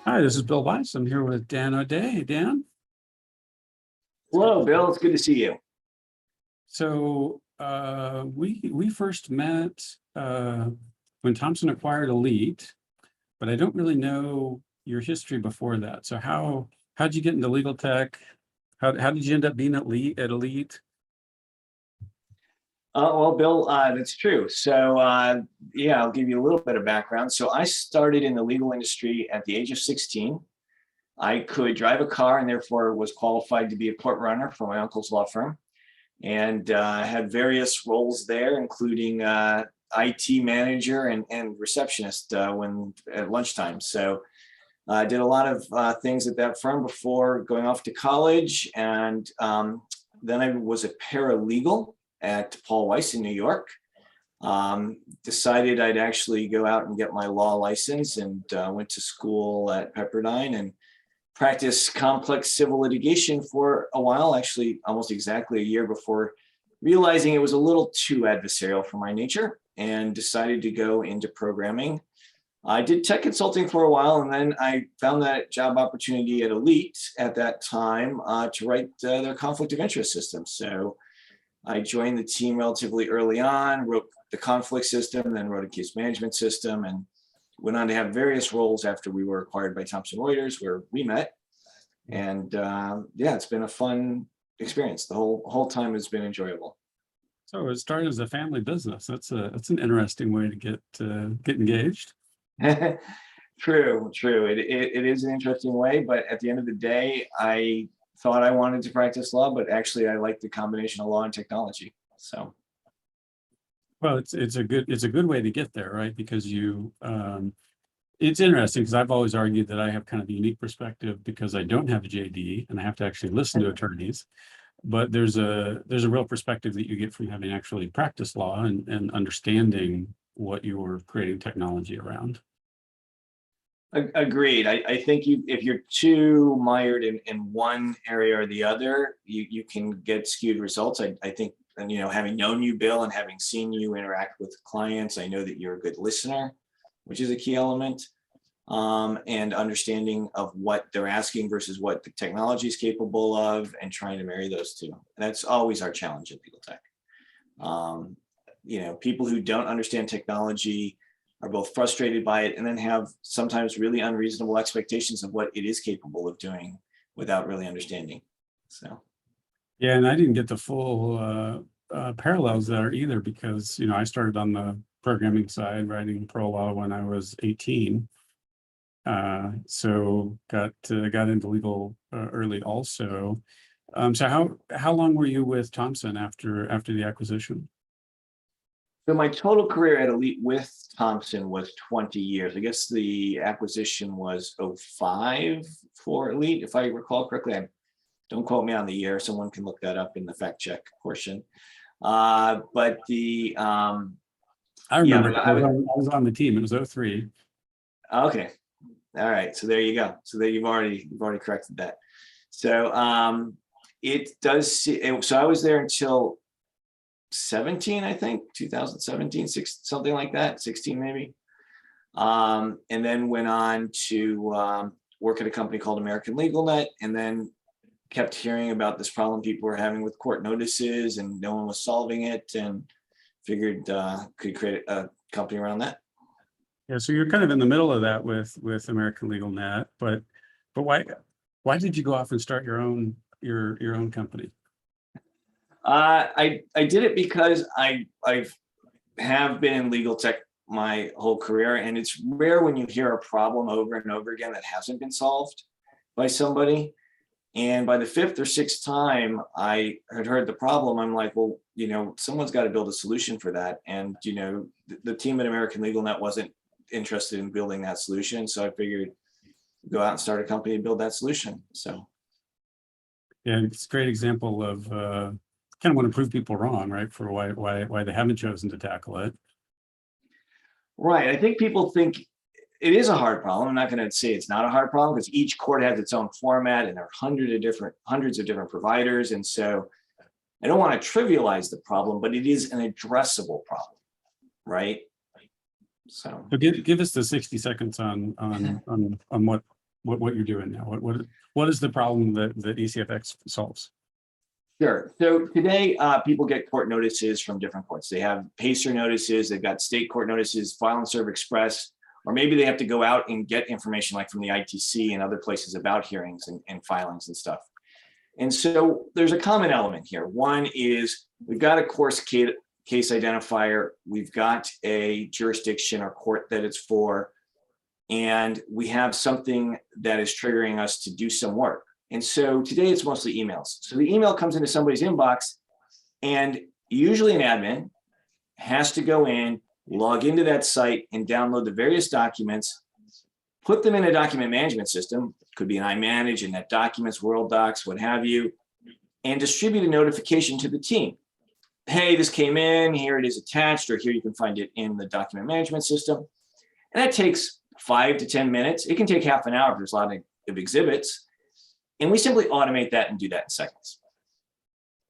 Hi, this is Bill Bice. I'm here with Dan O'Day. Hey, Dan. Hello, Bill. It's good to see you. So we first met when Thomson acquired Elite, but I don't really know your history before that. So how'd you get into legal tech? How did you end up being at Elite? Well, Bill, that's true. So, yeah, I'll give you a little bit of background. So I started in the legal industry at the age of 16. I could drive a car and therefore was qualified to be a court runner for my uncle's law firm, and had various roles there, including IT manager and receptionist when at lunchtime. So I did a lot of things at that firm before going off to college, and then I was a paralegal at Paul Weiss in New York. Decided I'd actually go out and get my law license, and went to school at Pepperdine and practiced complex civil litigation for a while, actually almost exactly a year before realizing it was a little too adversarial for my nature, and decided to go into programming. I did tech consulting for a while, and then I found that job opportunity at Elite at that time to write their conflict of interest system. So I joined the team relatively early on, wrote the conflict system, then wrote a case management system, and went on to have various roles after we were acquired by Thomson Reuters, where we met. And yeah, it's been a fun experience. The whole time has been enjoyable. So it started as a family business. That's an interesting way to get engaged. True. It is an interesting way, but at the end of the day, I thought I wanted to practice law, but actually I like the combination of law and technology. So, Well, it's a good way to get there, right? Because it's interesting because I've always argued that I have kind of a unique perspective because I don't have a JD and I have to actually listen to attorneys. But there's a real perspective that you get from having actually practiced law and understanding what you're creating technology around. agreed. I think if you're too mired in one area or the other, you can get skewed results. I think, and having known you, Bill, and having seen you interact with clients, I know that you're a good listener, which is a key element, and understanding of what they're asking versus what the technology is capable of, and trying to marry those two. That's always our challenge in legal tech. People who don't understand technology are both frustrated by it and then have sometimes really unreasonable expectations of what it is capable of doing without really understanding. So. Yeah, and I didn't get the full parallels there either because I started on the programming side, writing pro law when I was 18. So got into legal early also. So how long were you with Thomson after the acquisition? So my total career at Elite with Thomson was 20 years. I guess the acquisition was 05 for Elite, if I recall correctly. Don't quote me on the year. Someone can look that up in the fact check portion. But the I remember. Yeah, I was on the team. It was 03. Okay. All right. So there you go. So there you've already corrected that. So it does. So I was there until 17, I think 2017, something like that, 16 maybe. And then went on to work at a company called American Legal Net, and then kept hearing about this problem people were having with court notices, and no one was solving it, and figured could create a company around that. Yeah, so you're kind of in the middle of that with American Legal Net, but why did you go off and start your own company? I did it because I have been in legal tech my whole career, and it's rare when you hear a problem over and over again that hasn't been solved by somebody. And by the fifth or sixth time I had heard the problem, I'm like, well, someone's got to build a solution for that. And the team at American Legal Net wasn't interested in building that solution, so I figured go out and start a company and build that solution. So yeah, it's a great example of kind of want to prove people wrong, right? For why they haven't chosen to tackle it. Right. I think people think it is a hard problem. I'm not going to say it's not a hard problem, because each court has its own format, and there are hundreds of different providers. And so I don't want to trivialize the problem, but it is an addressable problem, right? So give us the 60 seconds on what you're doing now. What is the problem that ECFX solves? sure. So today, people get court notices from different courts. They have PACER notices, they've got state court notices, File and Serve Express, or maybe they have to go out and get information like from the ITC and other places about hearings and filings and stuff. And so there's a common element here. One is we've got a case identifier, we've got a jurisdiction or court that it's for, and we have something that is triggering us to do some work. And so today it's mostly emails. So the email comes into somebody's inbox, and usually an admin has to go in, log into that site and download the various documents, put them in a document management system, could be an iManage, Net Documents, World Docs, what have you, and distribute a notification to the team. Hey, this came in, here it is attached, or here you can find it in the document management system. And that takes 5 to 10 minutes. It can take half an hour if there's a lot of exhibits. And we simply automate that and do that in seconds.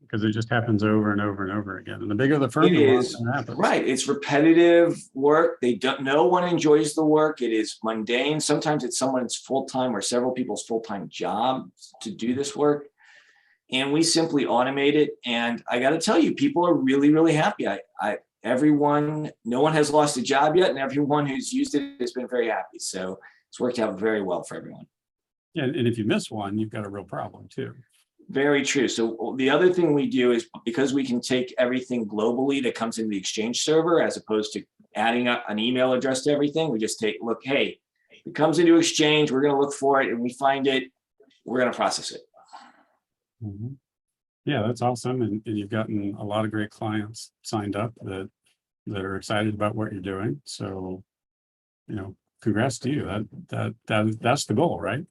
Because it just happens over and over and over again. And the bigger the firm, It the more is, it happens. right. It's repetitive work. No one enjoys the work. It is mundane. Sometimes it's someone's full-time or several people's full-time job to do this work. And we simply automate it. And I got to tell you, people are really, really happy. No one has lost a job yet, and everyone who's used it has been very happy. So it's worked out very well for everyone. Yeah, and if you miss one, you've got a real problem too. Very true. So the other thing we do is, because we can take everything globally that comes in the Exchange server, as opposed to adding up an email address to everything, we just look, hey, it comes into Exchange, we're going to look for it, and we find it, we're going to process it. Mm-hmm. Yeah, that's awesome. And you've gotten a lot of great clients signed up that are excited about what you're doing. So, congrats to you. That's the goal, right?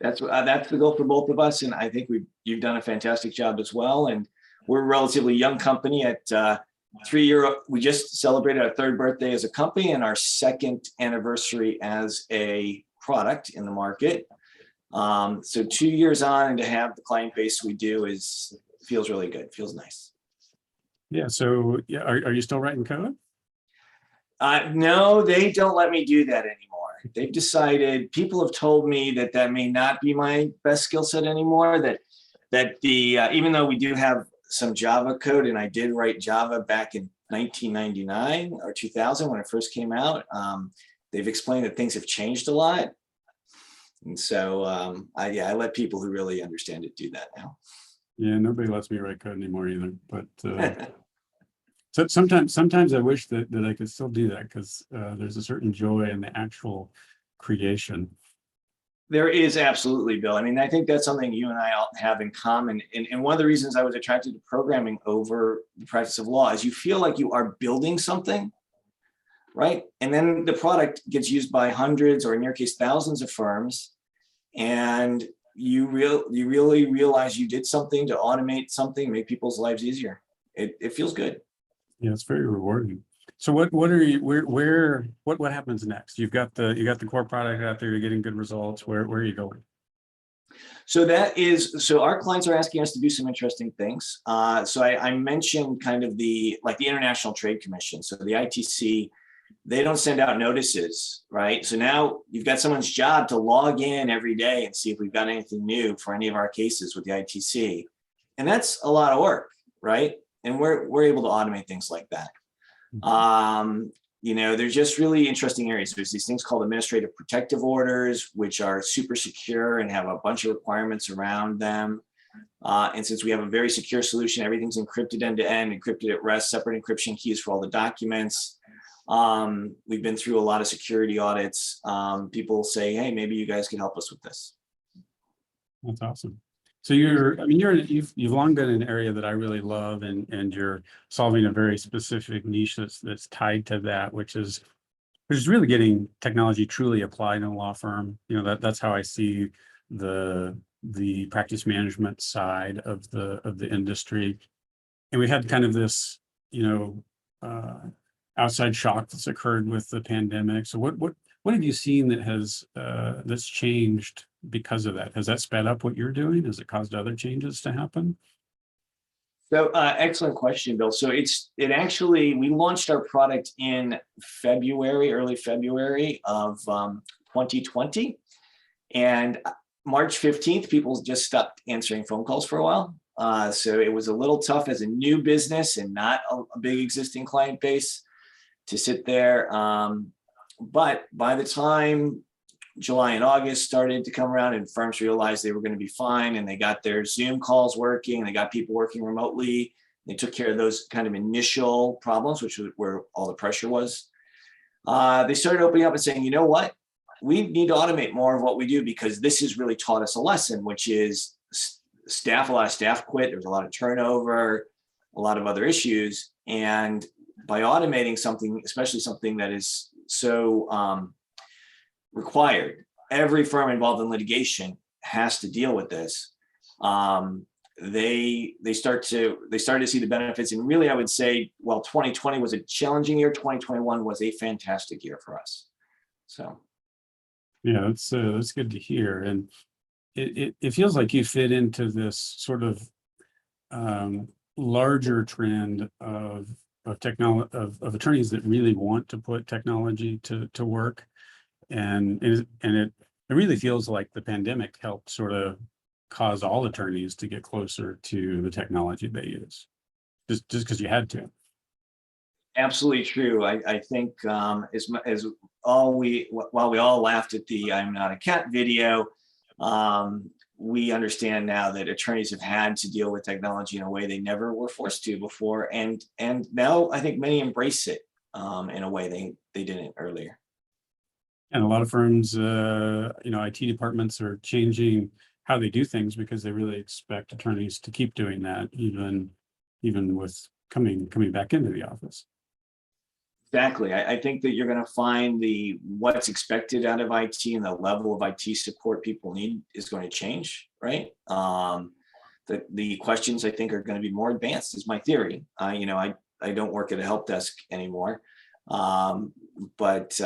That's the goal for both of us, and I think you've done a fantastic job as well. And we're a relatively young company. At 3 year, we just celebrated our 3rd birthday as a company and our 2nd anniversary as a product in the market. So 2 years on, and to have the client base we do feels really good. Feels nice. Yeah. So yeah, are you still writing code? No, they don't let me do that anymore. They've decided, people have told me that may not be my best skill set anymore, that even though we do have some Java code, and I did write Java back in 1999 or 2000 when it first came out, they've explained that things have changed a lot. And so I let people who really understand it do that now. Yeah, nobody lets me write code anymore either. But so sometimes I wish that I could still do that, because there's a certain joy in the actual creation. There is, absolutely, Bill. I mean, I think that's something you and I all have in common. And one of the reasons I was attracted to programming over the practice of law is you feel like you are building something, right? And then the product gets used by hundreds, or in your case, thousands of firms. And you really realize you did something to automate something, make people's lives easier. It feels good. Yeah, it's very rewarding. So what happens next? You've got the core product out there, you're getting good results. Where are you going? So our clients are asking us to do some interesting things. So I mentioned kind of the International Trade Commission. So the ITC, they don't send out notices, right? So now you've got someone's job to log in every day and see if we've got anything new for any of our cases with the ITC. And that's a lot of work, right? And we're able to automate things like that. There's just really interesting areas. There's these things called administrative protective orders, which are super secure and have a bunch of requirements around them. And since we have a very secure solution, everything's encrypted end to end, encrypted at rest, separate encryption keys for all the documents. We've been through a lot of security audits. People say, hey, maybe you guys can help us with this. That's awesome. So you've long been in an area that I really love, and you're solving a very specific niche that's tied to that, which is really getting technology truly applied in a law firm. That's how I see the practice management side of the industry. And we had kind of this, outside shock that's occurred with the pandemic. So what have you seen that has that's changed because of that? Has that sped up what you're doing? Has it caused other changes to happen? So excellent question, Bill. So it actually, we launched our product in February, early February of 2020. And March 15th, people just stopped answering phone calls for a while. So it was a little tough as a new business and not a big existing client base to sit there. But by the time July and August started to come around and firms realized they were going to be fine and they got their Zoom calls working, they got people working remotely, they took care of those kind of initial problems, which was where all the pressure was. They started opening up and saying, you know what? We need to automate more of what we do because this has really taught us a lesson, which is a lot of staff quit. There's a lot of turnover, a lot of other issues. And by automating something, especially something that is so required, every firm involved in litigation has to deal with this. They started to see the benefits, and really I would say, well, 2020 was a challenging year. 2021 was a fantastic year for us. So Yeah, that's good to hear. And it feels like you fit into this sort of larger trend of technology of attorneys that really want to put technology to work. And it really feels like the pandemic helped sort of cause all attorneys to get closer to the technology they use, just because you had to. absolutely true. I think as while we all laughed at the "I'm not a cat" video, we understand now that attorneys have had to deal with technology in a way they never were forced to before, and now I think many embrace it in a way they didn't earlier. And a lot of firms, IT departments are changing how they do things because they really expect attorneys to keep doing that, even with coming back into the office. Exactly. I think that you're going to find what's expected out of IT and the level of IT support people need is going to change, right? The questions I think are going to be more advanced is my theory. I don't work at a help desk anymore, but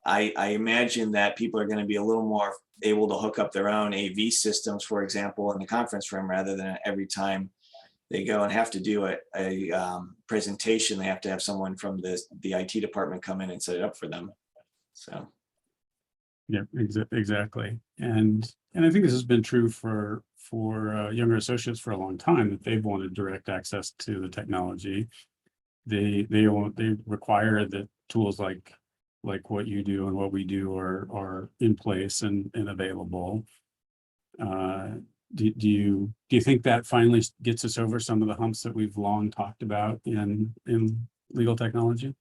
I imagine that people are going to be a little more able to hook up their own AV systems, for example, in the conference room, rather than every time they go and have to do a presentation, they have to have someone from the IT department come in and set it up for them. So Yeah, exactly. And I think this has been true for younger associates for a long time, that they've wanted direct access to the technology. They require that tools like what you do and what we do are in place and available. Do you think that finally gets us over some of the humps that we've long talked about in legal technology?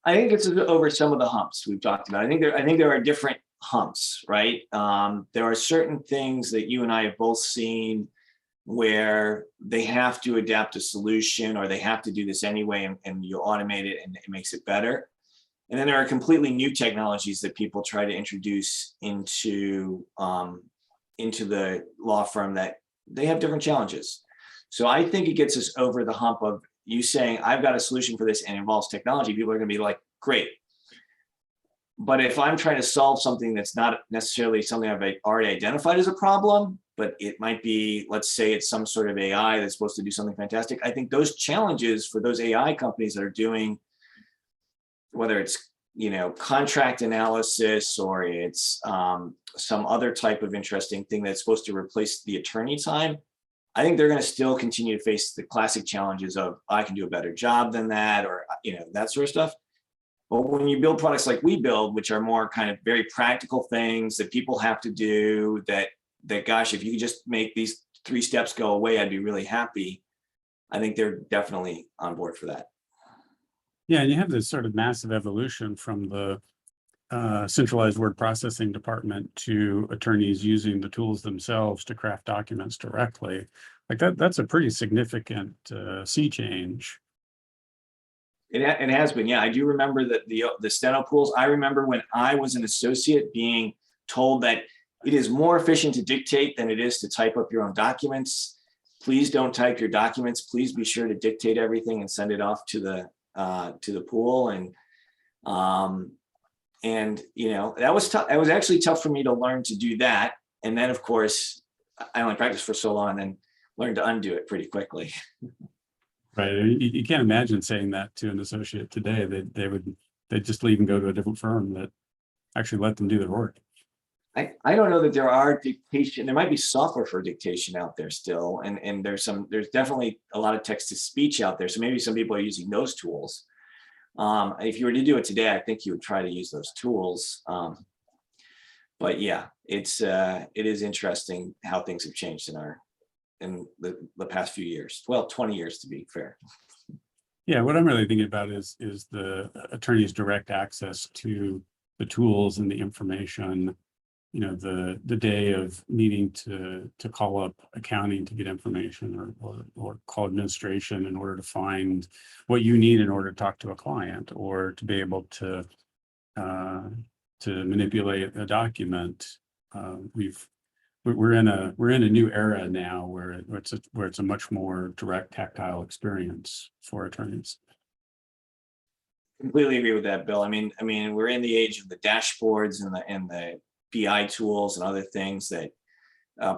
I think it's over some of the humps we've talked about. I think there are different humps, right? There are certain things that you and I have both seen where they have to adapt a solution, or they have to do this anyway, and you automate it and it makes it better. And then there are completely new technologies that people try to introduce into the law firm that they have different challenges. So I think it gets us over the hump of you saying, I've got a solution for this and it involves technology. People are going to be like, great. But if I'm trying to solve something that's not necessarily something I've already identified as a problem, but it might be, let's say it's some sort of AI that's supposed to do something fantastic. I think those challenges for those AI companies that are doing, whether it's contract analysis or it's some other type of interesting thing that's supposed to replace the attorney time, I think they're going to still continue to face the classic challenges of I can do a better job than that, or that sort of stuff. But when you build products like we build, which are more kind of very practical things that people have to do, that gosh, if you could just make these 3 steps go away, I'd be really happy. I think they're definitely on board for that. Yeah, and you have this sort of massive evolution from the centralized word processing department to attorneys using the tools themselves to craft documents directly. Like that's a pretty significant sea change. It has been, yeah. I do remember that the steno pools. I remember when I was an associate being told that it is more efficient to dictate than it is to type up your own documents. Please don't type your documents. Please be sure to dictate everything and send it off to the pool. And that was tough. It was actually tough for me to learn to do that. And then, of course, I only practiced for so long. And then learn to undo it pretty quickly. Right. You can't imagine saying that to an associate today. They'd just leave and go to a different firm that actually let them do their work. I don't know that there are dictation. There might be software for dictation out there still, and there's definitely a lot of text to speech out there. So maybe some people are using those tools. If you were to do it today, I think you would try to use those tools. But yeah, it is interesting how things have changed in the past few years. Well, 20 years to be fair. Yeah, what I'm really thinking about is the attorney's direct access to the tools and the information. You know, the day of needing to call up accounting to get information, or call administration in order to find what you need in order to talk to a client, or to be able to manipulate a document. We're in a new era now where it's a much more direct tactile experience for attorneys. Completely agree with that, Bill. I mean, we're in the age of the dashboards and the BI tools and other things that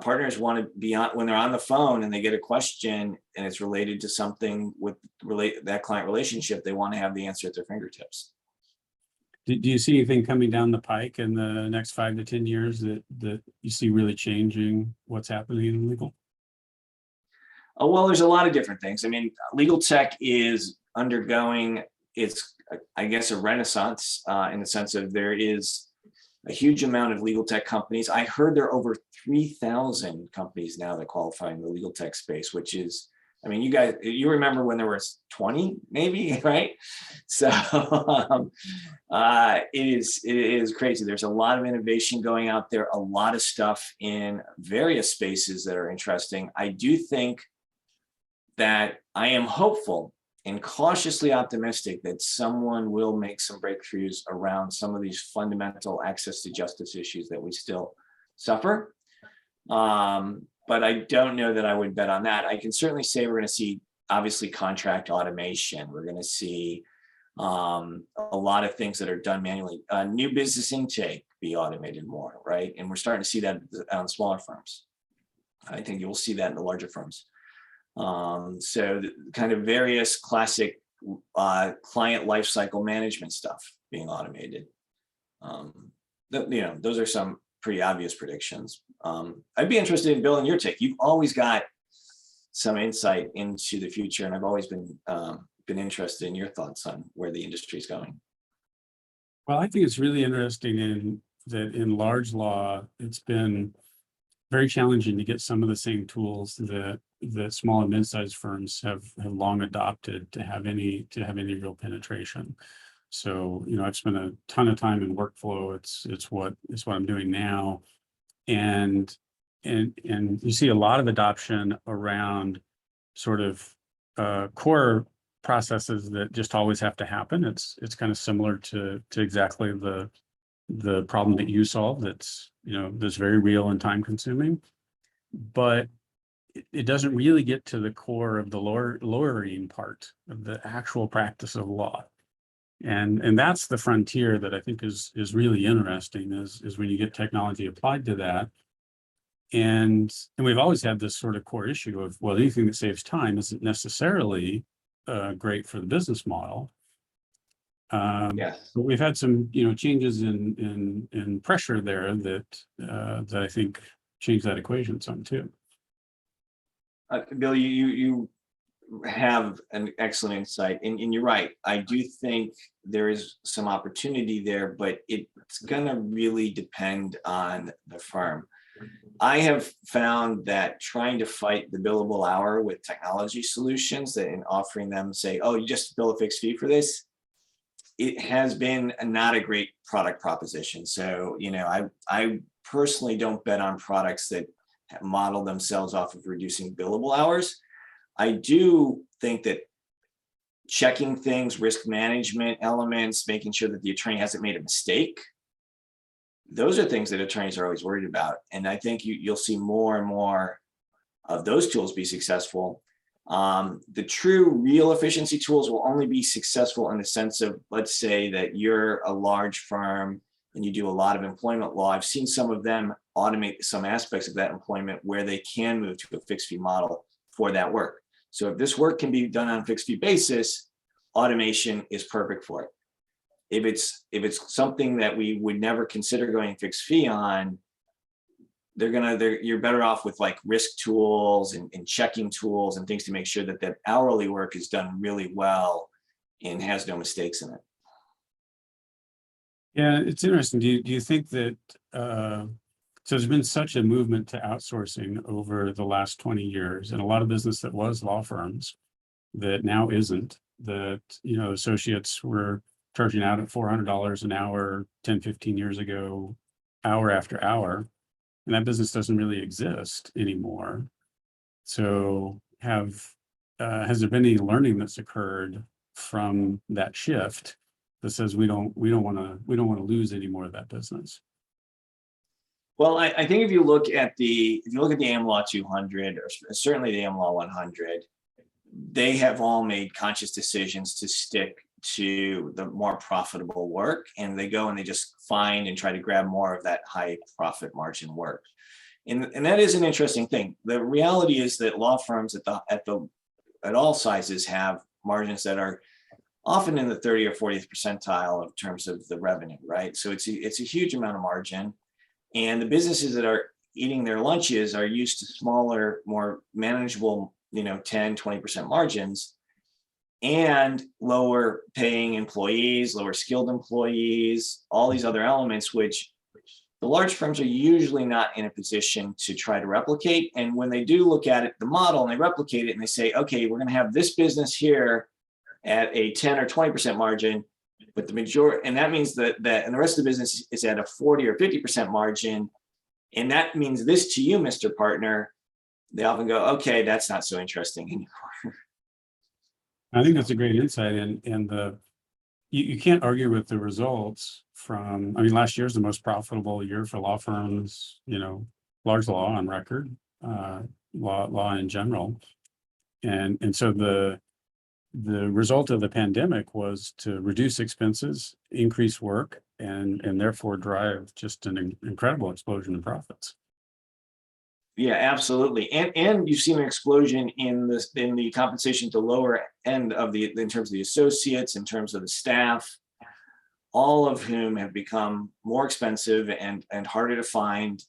partners want to be on when they're on the phone and they get a question and it's related to something with that client relationship. They want to have the answer at their fingertips. Do you see anything coming down the pike in the next 5 to 10 years that you see really changing what's happening in legal? Oh, well, there's a lot of different things. I mean, legal tech is undergoing I guess, a renaissance in the sense of there is a huge amount of legal tech companies. I heard there are over 3,000 companies now that qualify in the legal tech space, which is, I mean, you remember when there was 20 maybe, right? So it is crazy. There's a lot of innovation going out there, a lot of stuff in various spaces that are interesting. I do think that I am hopeful and cautiously optimistic that someone will make some breakthroughs around some of these fundamental access to justice issues that we still suffer. But I don't know that I would bet on that. I can certainly say we're going to see, obviously, contract automation. We're going to see a lot of things that are done manually. New business intake be automated more, right? And we're starting to see that on smaller firms. I think you will see that in the larger firms. So the kind of various classic client lifecycle management stuff being automated. Those are some pretty obvious predictions. I'd be interested in Bill and your take. You've always got some insight into the future, and I've always been interested in your thoughts on where the industry is going. Well, I think it's really interesting in large law, it's been very challenging to get some of the same tools that small and mid-sized firms have long adopted to have any real penetration. So, I've spent a ton of time in workflow. It's what I'm doing now, and you see a lot of adoption around sort of core processes that just always have to happen. It's kind of similar to exactly the problem that you solve. That's very real and time consuming, but it doesn't really get to the core of the lawyering part of the actual practice of law. And that's the frontier that I think is really interesting is when you get technology applied to that. And we've always had this sort of core issue of, well, anything that saves time isn't necessarily great for the business model. Yes. But we've had some, changes in pressure there that I think change that equation some too. Bill, you have an excellent insight, and you're right. I do think there is some opportunity there, but it's going to really depend on the firm. I have found that trying to fight the billable hour with technology solutions and offering them, say, oh, you just bill a fixed fee for this, it has been not a great product proposition. So, I personally don't bet on products that model themselves off of reducing billable hours. I do think that checking things, risk management elements, making sure that the attorney hasn't made a mistake, those are things that attorneys are always worried about. And I think you'll see more and more of those tools be successful. The true real efficiency tools will only be successful in the sense of, let's say that you're a large firm and you do a lot of employment law. I've seen some of them automate some aspects of that employment where they can move to a fixed fee model for that work. So if this work can be done on a fixed fee basis, automation is perfect for it. If it's something that we would never consider going fixed fee on, you're better off with like risk tools and checking tools and things to make sure that that hourly work is done really well and has no mistakes in it. Yeah, it's interesting. Do you think that so there's been such a movement to outsourcing over the last 20 years, and a lot of business that was law firms that now isn't, that, you know, associates were charging out at $400 an hour 10, 15 years ago, hour after hour, and that business doesn't really exist anymore. So has there been any learning that's occurred from that shift that says we don't want to lose any more of that business? Well, I think if you look at the AmLaw 200 or certainly the AmLaw 100, they have all made conscious decisions to stick to the more profitable work, and they go and they just find and try to grab more of that high profit margin work. And that is an interesting thing. The reality is that law firms at all sizes have margins that are often in the 30 or 40th percentile in terms of the revenue, right? So it's a huge amount of margin. And the businesses that are eating their lunches are used to smaller, more manageable, 10, 20% margins, and lower paying employees, lower skilled employees, all these other elements, which the large firms are usually not in a position to try to replicate. And when they do look at it, the model, and they replicate it and they say, okay, we're going to have this business here at a 10 or 20% margin, but the majority, and that means that and the rest of the business is at a 40 or 50% margin. And that means this to you, Mr. Partner. They often go, okay, that's not so interesting anymore. I think that's a great insight, and you can't argue with the results from. I mean, last year's the most profitable year for law firms, large law on record, law in general, and so the result of the pandemic was to reduce expenses, increase work, and therefore drive just an incredible explosion in profits. Yeah, absolutely. And you've seen an explosion in the compensation to lower end of in terms of the associates, in terms of the staff, all of whom have become more expensive and harder to find,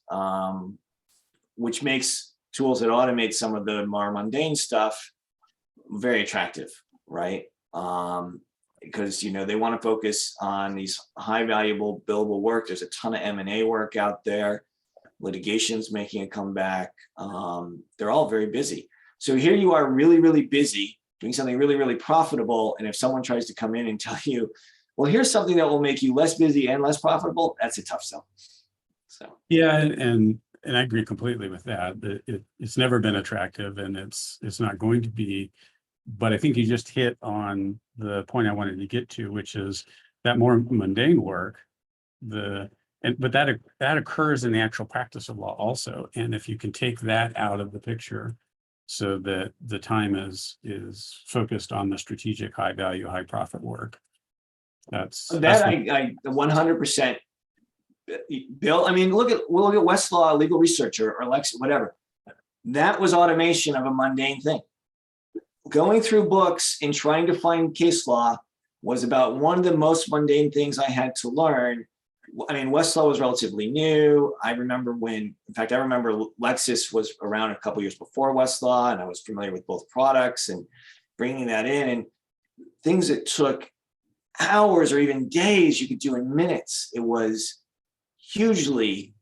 which makes tools that automate some of the more mundane stuff very attractive, right? Because they want to focus on these high valuable billable work. There's a ton of M&A work out there. Litigation's making a comeback. They're all very busy. So here you are really, really busy doing something really, really profitable. And if someone tries to come in and tell you, well, here's something that will make you less busy and less profitable, that's a tough sell. So yeah, and I agree completely with that. It's never been attractive, and it's not going to be. But I think you just hit on the point I wanted to get to, which is that more mundane work, but that occurs in the actual practice of law also. And if you can take that out of the picture so that the time is focused on the strategic, high value, high profit work, I 100%. Bill, I mean, we'll look at Westlaw Legal Research or Lex, whatever. That was automation of a mundane thing. Going through books and trying to find case law was about one of the most mundane things I had to learn. I mean, Westlaw was relatively new. I remember Lexis was around a couple years before Westlaw, and I was familiar with both products and bringing that in, and things that took hours or even days, you could do in minutes. It was hugely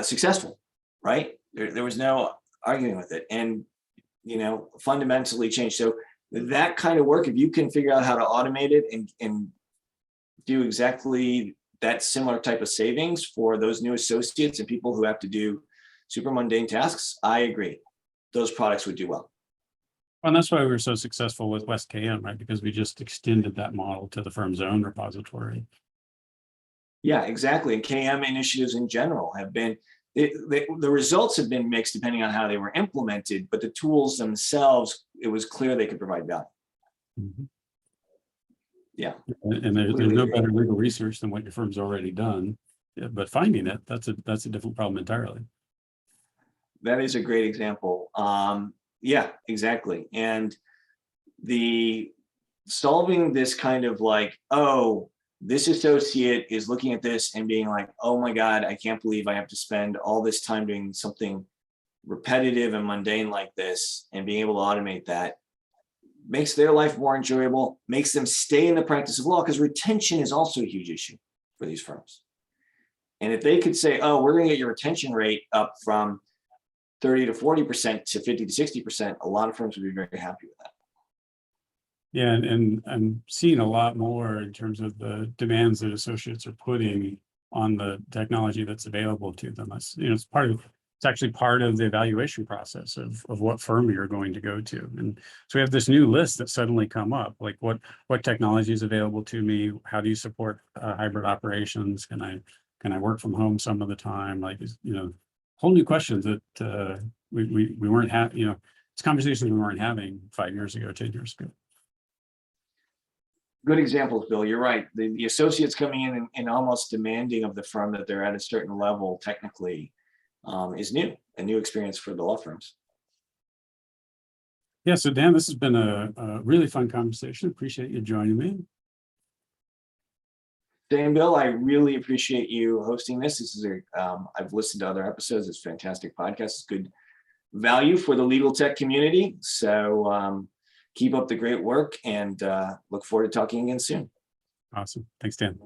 successful, right? There was no arguing with it, and fundamentally changed. So that kind of work, if you can figure out how to automate it and do exactly that similar type of savings for those new associates and people who have to do super mundane tasks, I agree. Those products would do well. And that's why we were so successful with West KM, right? Because we just extended that model to the firm's own repository. Yeah, exactly. And KM initiatives in general have been, the results have been mixed depending on how they were implemented, but the tools themselves, it was clear they could provide value. Mm-hmm. Yeah. And there's no better legal research than what your firm's already done. Yeah, but finding it, that's a different problem entirely. That is a great example. Yeah, exactly. And the solving this kind of like, oh, this associate is looking at this and being like, oh my God, I can't believe I have to spend all this time doing something repetitive and mundane like this, and being able to automate that makes their life more enjoyable, makes them stay in the practice of law, because retention is also a huge issue for these firms. And if they could say, oh, we're going to get your retention rate up from 30 to 40% to 50 to 60%, a lot of firms would be very happy with that. Yeah, and I'm seeing a lot more in terms of the demands that associates are putting on the technology that's available to them. That's, it's actually part of the evaluation process of what firm you're going to go to. And so we have this new list that suddenly come up, like what technology is available to me? How do you support hybrid operations? Can I work from home some of the time? Like, whole new questions that we weren't having, it's conversations we weren't having 5 years ago, 10 years ago. Good examples, Bill. You're right. The associates coming in and almost demanding of the firm that they're at a certain level technically is a new experience for the law firms. Yeah, so Dan, this has been a really fun conversation. Appreciate you joining me. Dan, Bill, I really appreciate you hosting this. This is I've listened to other episodes. It's a fantastic podcast. It's good value for the legal tech community. So keep up the great work, and look forward to talking again soon. Awesome. Thanks, Dan.